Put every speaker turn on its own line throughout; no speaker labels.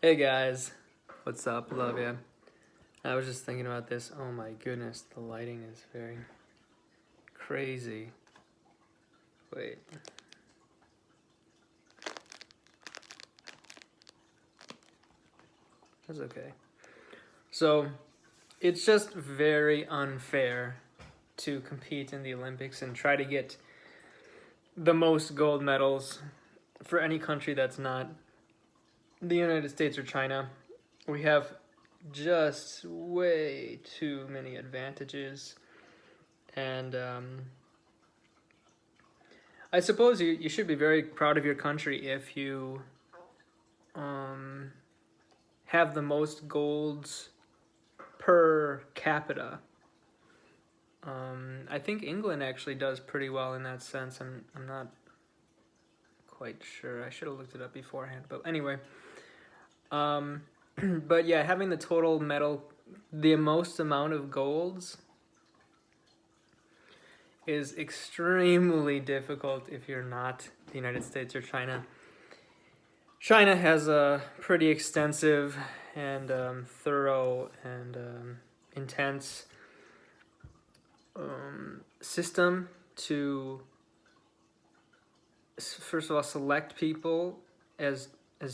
Hey guys, what's up? Love ya. I was just thinking about this. Oh my goodness, the lighting is very crazy. Wait. That's okay. So, it's just very unfair to compete in the Olympics and try to get the most gold medals for any country that's not the United States or China. We have just way too many advantages, and I suppose you should be very proud of your country if you um, have the most golds per capita. I think England actually does pretty well in that sense. I'm not quite sure. I should have looked it up beforehand. But anyway, um, but yeah, having the total medal, the most amount of golds is extremely difficult if you're not the United States or China. China has a pretty extensive and thorough and intense system to, first of all, select people as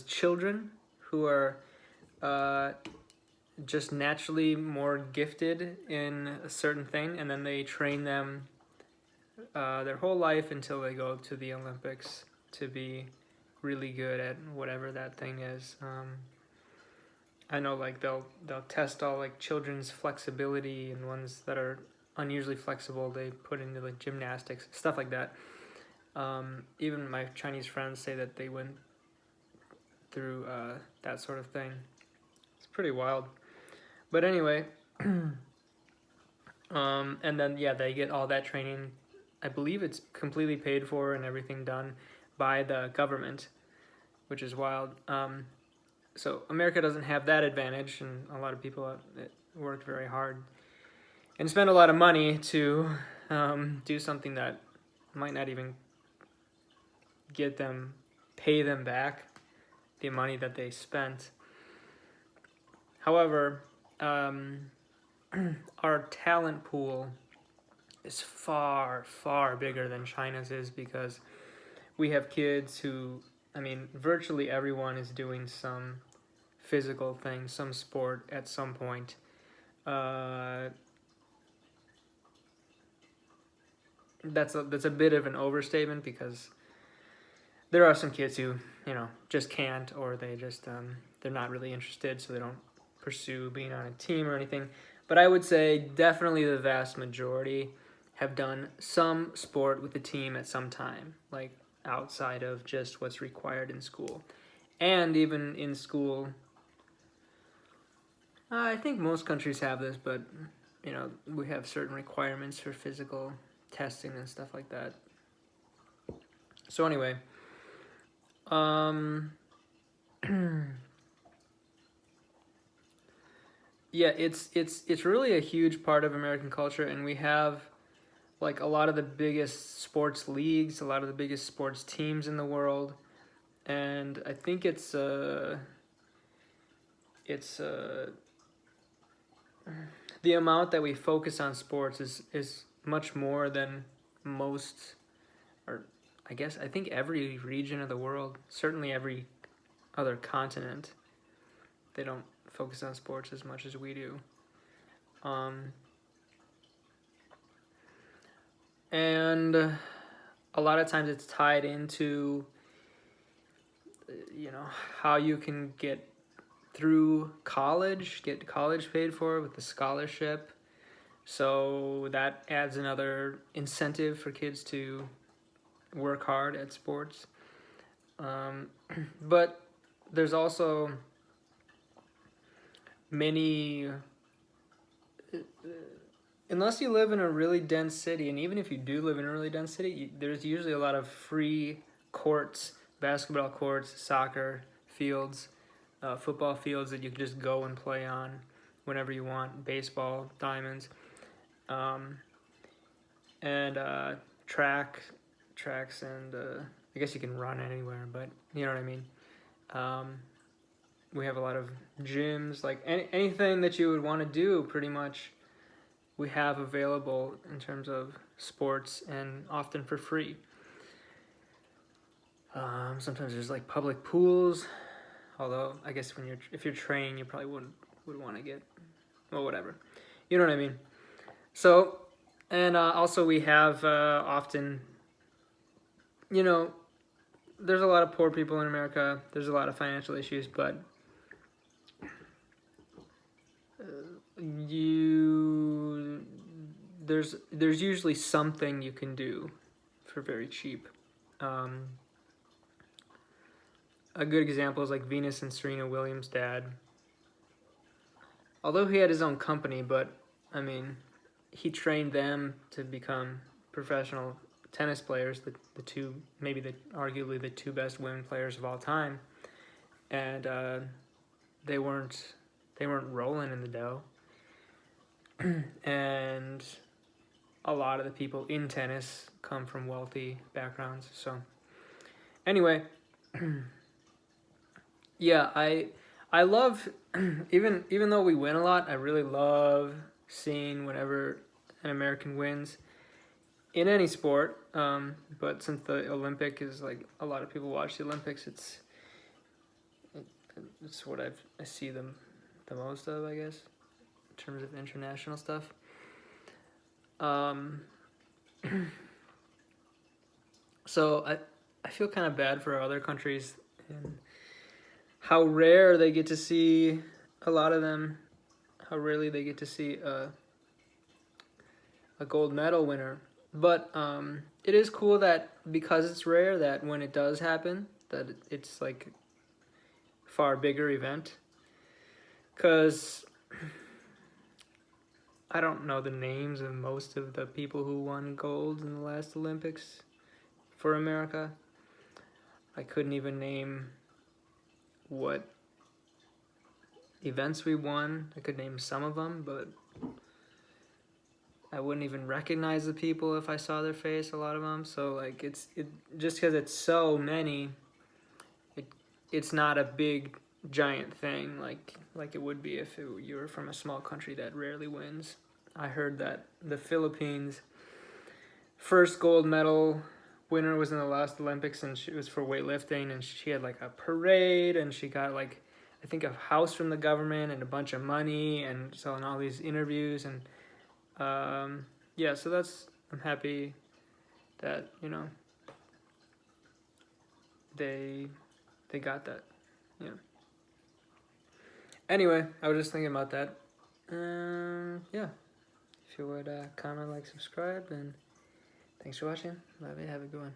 children who are uh, just naturally more gifted in a certain thing, and then they train them their whole life until they go to the Olympics to be really good at whatever that thing is. I know, like they'll test all like children's flexibility, and ones that are unusually flexible they put into like gymnastics, stuff like that. Even my Chinese friends say that they went through that sort of thing. It's pretty wild. But anyway, and then yeah, they get all that training. I believe it's completely paid for and everything done by the government, which is wild. So America doesn't have that advantage, and a lot of people worked very hard and spend a lot of money to do something that might not even pay them back the money that they spent. However, our talent pool is far, far bigger than China's is, because we have kids who, I mean, virtually everyone is doing some physical thing, some sport at some point. That's a bit of an overstatement, because there are some kids who just can't, or they just they're not really interested, so they don't pursue being on a team or anything. But I would say definitely the vast majority have done some sport with the team at some time, like outside of just what's required in school. And even in school, I think most countries have this, but we have certain requirements for physical testing and stuff like that. So anyway, yeah, it's really a huge part of American culture, and we have like a lot of the biggest sports leagues, a lot of the biggest sports teams in the world, and I think it's the amount that we focus on sports is much more than most, or I think every region of the world, certainly every other continent, they don't focus on sports as much as we do. And a lot of times it's tied into how you can get through college, get college paid for with the scholarship. So that adds another incentive for kids to work hard at sports. But there's also many, unless you live in a really dense city, and even if you do live in a really dense city, there's usually a lot of free courts, basketball courts, soccer fields, football fields that you can just go and play on whenever you want, baseball, diamonds, and tracks, and I guess you can run anywhere, but you know what I mean. We have a lot of gyms, like anything that you would want to do, pretty much we have available in terms of sports, and often for free. Sometimes there's like public pools, although I guess if you're training, you probably would want to get, well, whatever, you know what I mean. So, and also we have often, you know, there's a lot of poor people in America. There's a lot of financial issues, but there's usually something you can do for very cheap. A good example is like Venus and Serena Williams' dad. Although he had his own company, but I mean, he trained them to become professional tennis players, the two, maybe arguably the two best women players of all time, and they weren't rolling in the dough. And a lot of the people in tennis come from wealthy backgrounds. So anyway, yeah, I love even though we win a lot, I really love seeing whenever an American wins in any sport. But since the Olympic is like a lot of people watch the Olympics, it's what I see them the most of, I guess, in terms of international stuff. So I feel kind of bad for other countries and how rare they get to see a lot of them. How rarely they get to see a gold medal winner. But it is cool that because it's rare, that when it does happen, that it's like a far bigger event. Because I don't know the names of most of the people who won gold in the last Olympics for America. I couldn't even name what events we won. I could name some of them, but I wouldn't even recognize the people if I saw their face, a lot of them. So like it just because it's so many, it's not a big giant thing like it would be if you were from a small country that rarely wins. I heard that the Philippines' first gold medal winner was in the last Olympics, and it was for weightlifting, and she had like a parade, and she got like, I think, a house from the government and a bunch of money, and so in all these interviews, and yeah, so I'm happy that, you know, they got that, yeah. Anyway, I was just thinking about that. Yeah, if you would comment, like, subscribe, and thanks for watching. Love you. Have a good one.